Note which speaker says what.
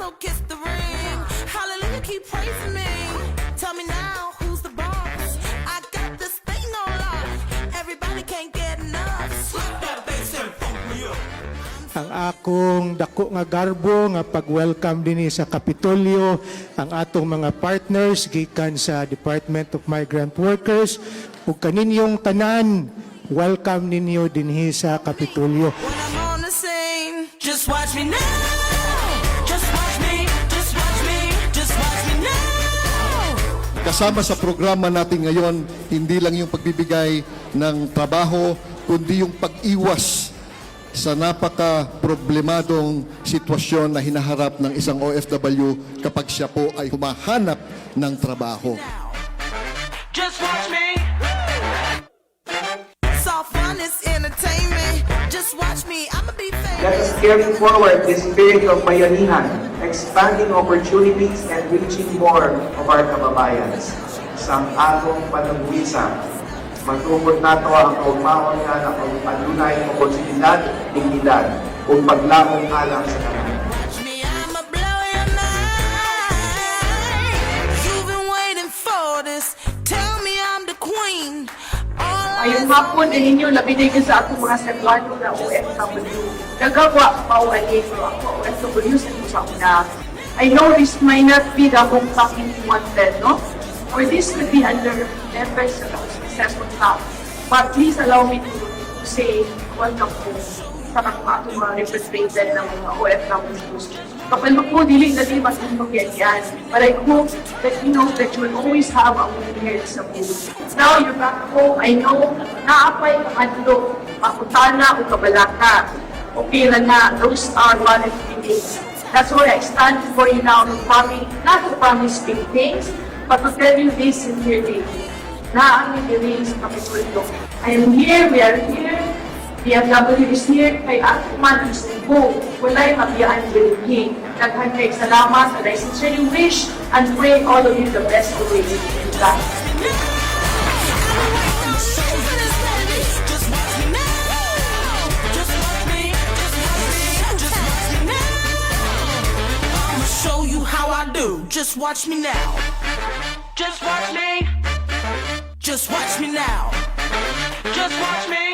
Speaker 1: so kiss the ring. Hallelujah, keep praising me. Tell me now, who's the boss? I got this thing on lock. Everybody can't get enough. Slap that bass and funk me up.
Speaker 2: Ang akong dako nga garbo nga pag-welcome dinhi sa Kapitolyo ang atong mga partners gikan sa Department of Migrant Workers ug kaninyong tanan, welcome ninyo dinhi sa Kapitolyo.
Speaker 1: When I'm on the scene, just watch me now. Just watch me, just watch me, just watch me now.
Speaker 3: Kasama sa programa natin ngayon, hindi lang yung pagbibigay ng trabaho, kundi yung pag-iwas sa napaka-problemadong sitwasyon na hinaharap ng isang OFW kapag siya po ay humahanap ng trabaho.
Speaker 1: Just watch me. It's all fun, it's entertainment. Just watch me, I'ma be
Speaker 4: Let us
Speaker 1: famous.
Speaker 4: carry forward the spirit of bayanihan, expanding opportunities and reaching more of our kababayans. Sa atong panagwisa, matupod nato ang kaugmaon nga na pagpadunay ng oportunidad, dignidad, ug paglaong alang sa kanan.
Speaker 1: Watch me, I'ma blow your mind. You've been waiting for this. Tell me I'm the queen. All
Speaker 5: Ayun hapon din ninyo labinay ka sa akong mga sekwano na OFW. Nagawa mauali ko ako OFW sa una. I know this might not be the whole fucking wanted, no? Or this could be under members of our successful staff. But please allow me to say welcome po sa atong mga represented ng mga OFWs. Kapag po dili na di mas yan. But I hope that you know that you will always have a willingness sa booth. Now you're back home, I know, naapay ang adlo, makutana o kabalaka. Okay na, those are one of the things. That's why I stand before you now to promise, not to promise big things, but to tell you this sincerely. Na ang hindi sa Kapitolyo. I am here, we are here, DFW is here, kay ating man is go. Wala'y mabiyaan bilhin. Naghan kay salamat, and I sincerely wish and pray all of you the best of ways in God.
Speaker 1: Just watch me now. Just watch me. Just watch me now. I'ma show you how I do. Just watch me now. Just watch me. Just watch me now. Just watch me.